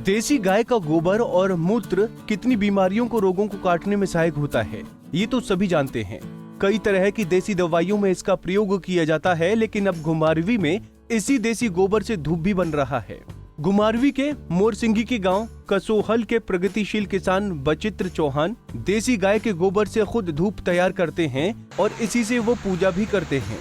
देसी गाय का गोबर और मूत्र कितनी बीमारियों को रोगों को काटने में सहायक होता है, ये तो सभी जानते हैं। कई तरह की देसी दवाइयों में इसका प्रयोग किया जाता है, लेकिन अब घुमारवी में इसी देसी गोबर से धूप भी बन रहा है। घुमारवी के मोरसिंगी के गांव कसोहल के प्रगतिशील किसान बचित्र चौहान देसी गाय के गोबर से खुद धूप तैयार करते हैं और इसी से वो पूजा भी करते हैं।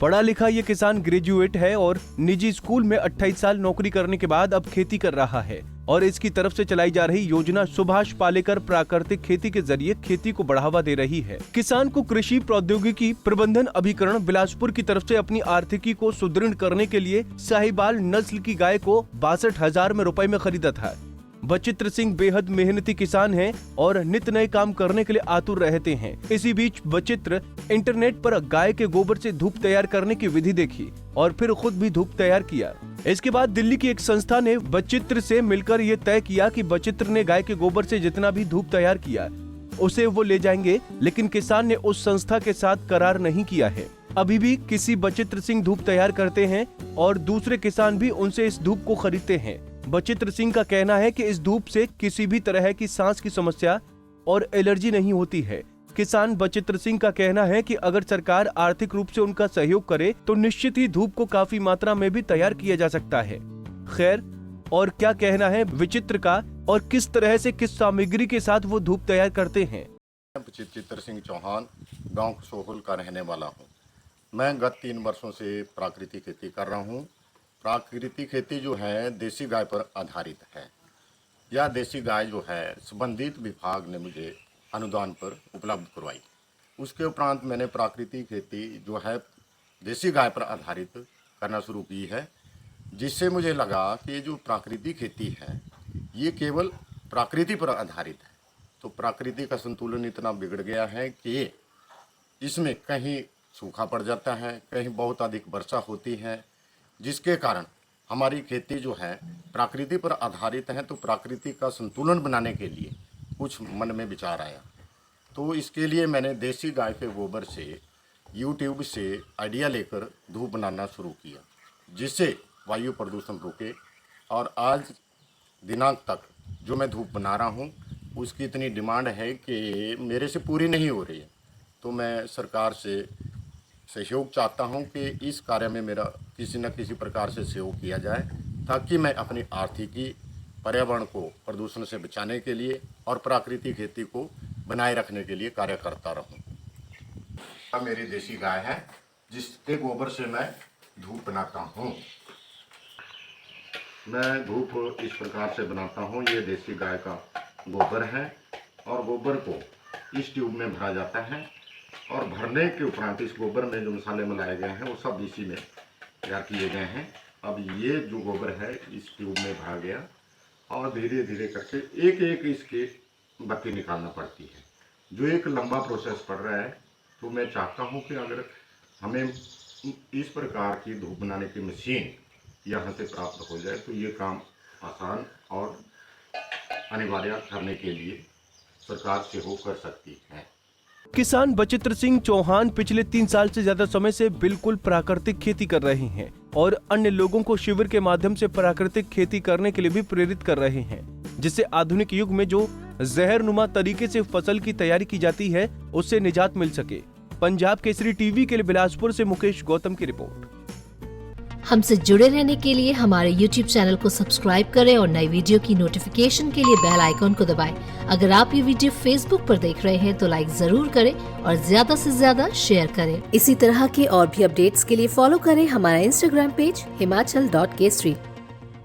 पढ़ा लिखा ये किसान ग्रेजुएट है और निजी स्कूल में 28 साल नौकरी करने के बाद अब खेती कर रहा है और इसकी तरफ से चलाई जा रही योजना सुभाष पालेकर प्राकृतिक खेती के जरिए खेती को बढ़ावा दे रही है। किसान को कृषि प्रौद्योगिकी प्रबंधन अभिकरण बिलासपुर की तरफ से अपनी आर्थिकी को सुदृढ़ करने के लिए साहिवाल नस्ल की गाय को 62,000 में रुपए में खरीदा था। बचित्र सिंह बेहद मेहनती किसान हैं और नित नए काम करने के लिए आतुर रहते हैं। इसी बीच बचित्र इंटरनेट पर गाय के गोबर से धूप तैयार करने की विधि देखी और फिर खुद भी धूप तैयार किया। इसके बाद दिल्ली की एक संस्था ने बचित्र से मिलकर ये तय किया कि बचित्र ने गाय के गोबर से जितना भी धूप तैयार किया उसे वो ले जाएंगे, लेकिन किसान ने उस संस्था के साथ करार नहीं किया है। अभी भी किसी बचित्र सिंह धूप तैयार करते हैं और दूसरे किसान भी उनसे इस धूप को खरीदते हैं। बचित्र सिंह का कहना है कि इस धूप से किसी भी तरह की सांस की समस्या और एलर्जी नहीं होती है। किसान बचित्र सिंह का कहना है कि अगर सरकार आर्थिक रूप से उनका सहयोग करे तो निश्चित ही धूप को काफी मात्रा में भी तैयार किया जा सकता है। खैर, और क्या कहना है विचित्र का और किस तरह से किस सामग्री के साथ वो धूप तैयार करते हैं। बचित्र सिंह चौहान गांव सोहल का रहने वाला हूं। मैं गत 3 वर्षों से प्राकृतिक खेती कर रहा हूं। प्राकृतिक खेती जो है देसी गाय पर आधारित है। यह देसी गाय जो है संबंधित विभाग ने मुझे अनुदान पर उपलब्ध करवाई। उसके उपरांत मैंने प्राकृतिक खेती जो है देसी गाय पर आधारित करना शुरू की है, जिससे मुझे लगा कि ये जो प्राकृतिक खेती है ये केवल प्रकृति पर आधारित है। तो प्रकृति का संतुलन इतना बिगड़ गया है कि इसमें कहीं सूखा पड़ जाता है, कहीं बहुत अधिक वर्षा होती है, जिसके कारण हमारी खेती जो है प्रकृति पर आधारित है। तो प्रकृति का संतुलन बनाने के लिए कुछ मन में विचार आया, तो इसके लिए मैंने देसी गाय के गोबर से यूट्यूब से आइडिया लेकर धूप बनाना शुरू किया, जिससे वायु प्रदूषण रुके। और आज दिनांक तक जो मैं धूप बना रहा हूँ उसकी इतनी डिमांड है कि मेरे से पूरी नहीं हो रही है। तो मैं सरकार से सहयोग चाहता हूं कि इस कार्य में मेरा किसी न किसी प्रकार से सहयोग किया जाए, ताकि मैं अपनी आर्थिकी पर्यावरण को प्रदूषण से बचाने के लिए और प्राकृतिक खेती को बनाए रखने के लिए कार्य करता रहूं। अब मेरी देसी गाय है जिसके गोबर से मैं धूप बनाता हूं। मैं धूप इस प्रकार से बनाता हूं। ये देसी गाय का गोबर है और गोबर को इस ट्यूब में भरा जाता है और भरने के उपरांत इस गोबर में जो मसाले मिलाए गए हैं वो सब इसी में तैयार किए गए हैं। अब ये जो गोबर है इस ट्यूब में भरा गया और धीरे धीरे करके एक एक इसकी बत्ती निकालना पड़ती है, जो एक लंबा प्रोसेस पड़ रहा है। तो मैं चाहता हूँ कि अगर हमें इस प्रकार की धूप बनाने की मशीन यहाँ से प्राप्त हो जाए तो ये काम आसान और अनिवार्य करने के लिए सरकार सहयोग कर सकती है। किसान बचित्र सिंह चौहान पिछले 3 साल से ज्यादा समय से बिल्कुल प्राकृतिक खेती कर रहे हैं और अन्य लोगों को शिविर के माध्यम से प्राकृतिक खेती करने के लिए भी प्रेरित कर रहे हैं, जिससे आधुनिक युग में जो जहरनुमा तरीके से फसल की तैयारी की जाती है उससे निजात मिल सके। पंजाब केसरी टीवी के लिए बिलासपुर से मुकेश गौतम की रिपोर्ट। हमसे जुड़े रहने के लिए हमारे YouTube चैनल को सब्सक्राइब करें और नई वीडियो की नोटिफिकेशन के लिए बेल आइकॉन को दबाएं। अगर आप ये वीडियो Facebook पर देख रहे हैं तो लाइक जरूर करें और ज्यादा से ज्यादा शेयर करें। इसी तरह के और भी अपडेट्स के लिए फॉलो करें हमारा Instagram पेज himachal.kesri।